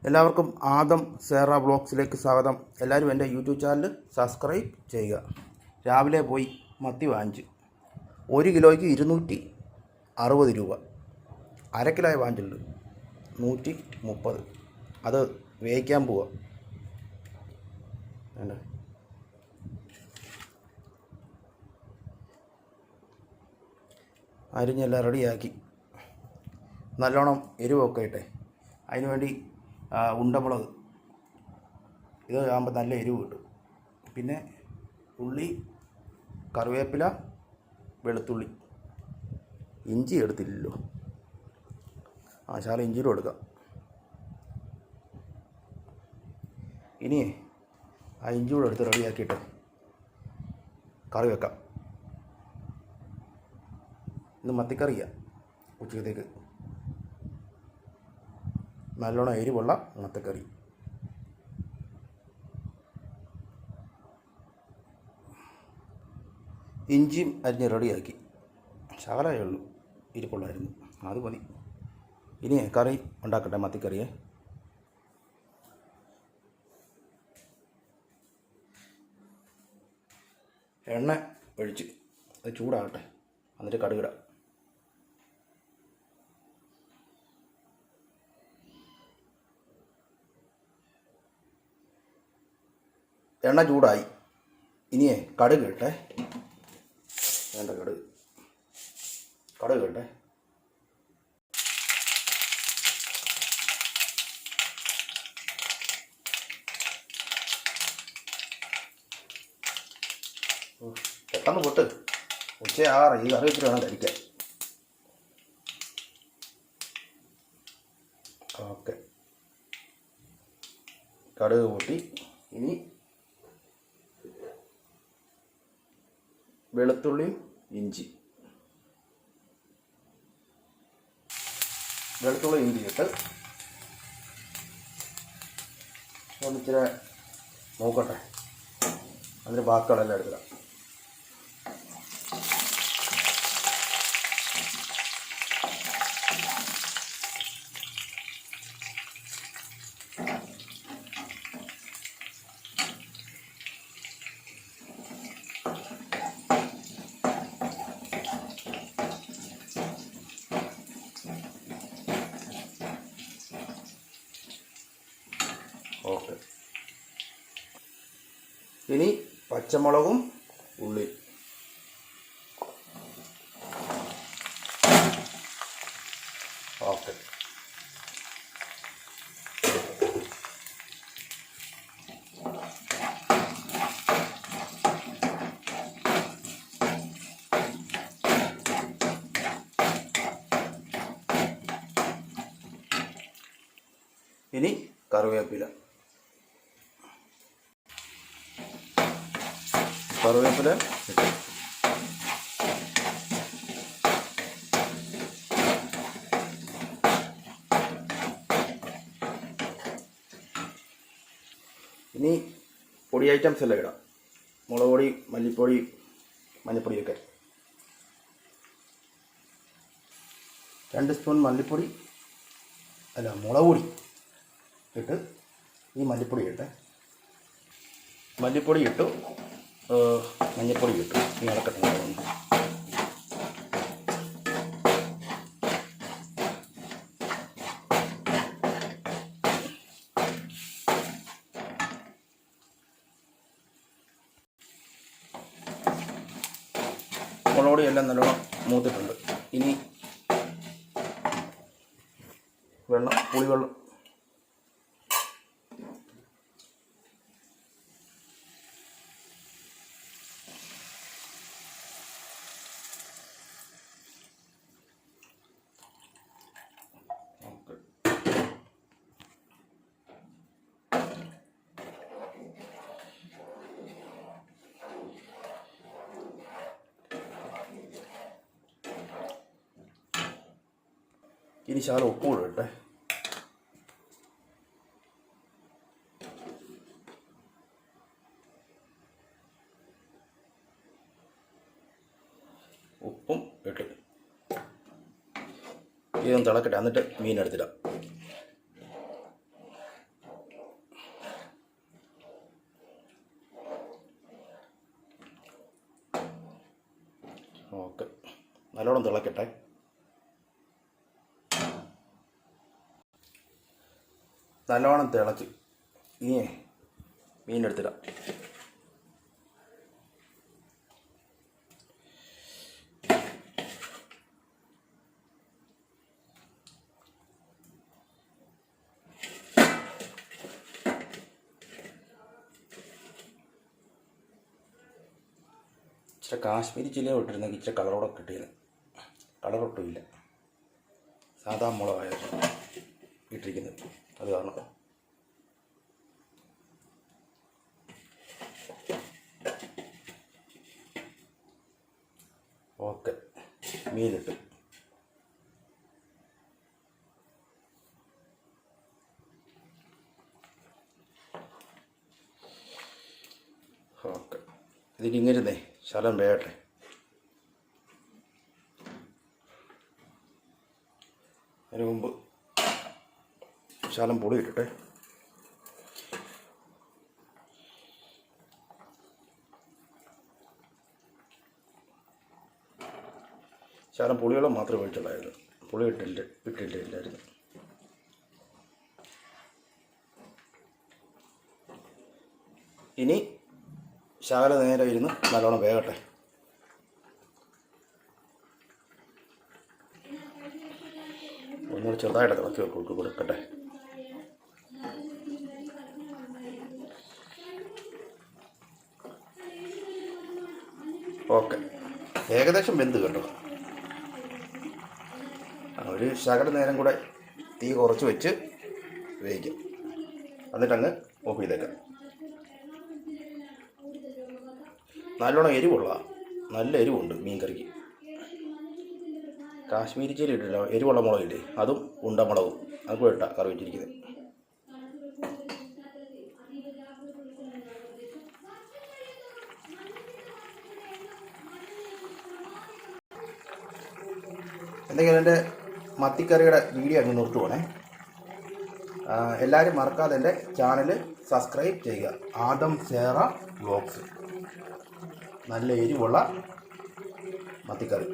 എല്ലാവർക്കും ആദം സേറ വ്ളോഗ്സിലേക്ക് സ്വാഗതം. എല്ലാവരും എൻ്റെ യൂട്യൂബ് ചാനൽ സബ്സ്ക്രൈബ് ചെയ്യുക. രാവിലെ പോയി മത്തി വാങ്ങിച്ചു. 1 കിലോയ്ക്ക് 260 രൂപ. അര കിലോയെ വാങ്ങിച്ചിട്ടുണ്ട് 130. അത് വേവിക്കാൻ പോവുക. വേണ്ട, അരിഞ്ഞെല്ലാം റെഡിയാക്കി നല്ലോണം എരിവൊക്കെ ഇട്ടെ. അതിന് വേണ്ടി ഉണ്ടമുളക് ഇത് ആകുമ്പോൾ നല്ല എരിവ് കിട്ടും. പിന്നെ ഉള്ളി, കറിവേപ്പില, വെളുത്തുള്ളി, ഇഞ്ചി എടുത്തില്ലല്ലോ, ശാല ഇഞ്ചിയിലും എടുക്കാം. ഇനി ആ ഇഞ്ചി കൂടെ എടുത്ത് റെഡിയാക്കിയിട്ട് കറി വെക്കാം. ഇന്ന് മത്തിക്കറിയാണ് ഉച്ചക്കത്തേക്ക്. നല്ലോണം എരിവുള്ള മത്തിക്കറി. ഇഞ്ചിയും അരിഞ്ഞ് റെഡിയാക്കി. ശകലമേ ഉള്ളൂ ഇരിപ്പുള്ളായിരുന്നു, അത് മതി. ഇനി കറി ഉണ്ടാക്കട്ടെ, മത്തിക്കറിയെ. എണ്ണ ഒഴിച്ച് അത് ചൂടാകട്ടെ, എന്നിട്ട് കടുകിടാം. എണ്ണ ചൂടായി. ഇനിയേ കടുക് ഇട്ടെ. വേണ്ട, കടുക് ഇട്ടെ. പെട്ടെന്ന് പൊട്ട്, ഉച്ചയാറ്. ഈ കറി വെച്ചിട്ട് വേണം കഴിക്കാൻ. ഓക്കെ, കടുക് പൊട്ടി. ഇനി വെളുത്തുള്ളിയും ഇഞ്ചി ഇട്ട് ഒന്നിച്ചിരി നോക്കട്ടെ. അതിന് ബാക്കികളെല്ലാം എടുക്കുക. ഓക്കെ, ഇനി പച്ചമുളകും ഉള്ളി. ഓക്കെ, ഇനി കറിവേപ്പില ഇട്ട് ഇനി പൊടി ഐറ്റംസ് എല്ലാം ഇടാം. മുളക് പൊടി, മല്ലിപ്പൊടി, മഞ്ഞൾപ്പൊടിയൊക്കെ. 2 സ്പൂൺ മല്ലിപ്പൊടി, മുളക് പൊടി ഇട്ട് ഈ മല്ലിപ്പൊടി ഇട്ടെ. മല്ലിപ്പൊടി ഇട്ടു, മഞ്ഞൾപ്പൊടി ഇട്ടു. ഇനി ഇളക്കട്ടെ. മുളക് പൊടിയെല്ലാം നല്ലോണം മൂത്തിട്ടുണ്ട്. ഇനി പുളിവെള്ളം. ഇനി ശാല ഉപ്പ് കൂടെ ഇട്ടെ. ഉപ്പും ഇട്ട് ഇതൊന്ന് തിളക്കട്ടെ, എന്നിട്ട് മീൻ എടുത്തിടാം. നല്ലോണം തിളച്ച് ഇനി മീനെടുത്തിടാം. ഇച്ചിരി കാശ്മീരി ചില്ലി ഇട്ടിരുന്നെങ്കിൽ ഇച്ചിരി കളറോടെ കിട്ടിയത്. കളറൊട്ടുമില്ല, സാധാ മുളകായിരുന്നു ഇട്ടിരിക്കുന്നത്. അത് കാരണം ഓക്കെ മീനിട്ട് ഓക്കെ. ഇതിനിങ്ങനെ ശലം വേട്ടെ. അതിന് മുമ്പ് ശലം പൊടി ഇട്ടട്ടെ. ശകലം പുളിവെള്ളം മാത്രമേ ഒഴിച്ചുള്ളായിരുന്നു, പുളി ഇട്ടില്ലായിരുന്നു. ഇനി ശകല നേരം ഇരുന്ന് നല്ലോണം വേകട്ടെ. ഒന്നുകൂടി ചെറുതായിട്ട് ഇളക്കി കൊടുക്കട്ടെ. ഓക്കെ, ഏകദേശം വെന്ത് കേട്ടോ. ഒരു ശകല നേരം കൂടെ തീ കുറച്ച് വെച്ച് വേവിക്കും, എന്നിട്ടങ്ങ് ഓഫ് ചെയ്തേക്കാം. നല്ലോണം എരിവുള്ള, നല്ല എരിവുണ്ട് മീൻ കറിക്ക്. കാശ്മീരി ചില്ലി ഇട്ടില്ല, എരിവുള്ള മുളകില്ലേ, അതും ഉണ്ടമുളകും അത് കൂടെ ഇട്ടാണ് കറി വെച്ചിരിക്കുന്നത്. എന്തെങ്കിലും എൻ്റെ മത്തിക്കറിയുടെ വീഡിയോ അങ്ങ് നിർത്തുവാണേ. എല്ലാവരും മറക്കാതെ എൻ്റെ ചാനൽ സബ്സ്ക്രൈബ് ചെയ്യുക. ആദം സേറ വ്ലോഗ്സ്. നല്ല എരിവുള്ള മത്തിക്കറി.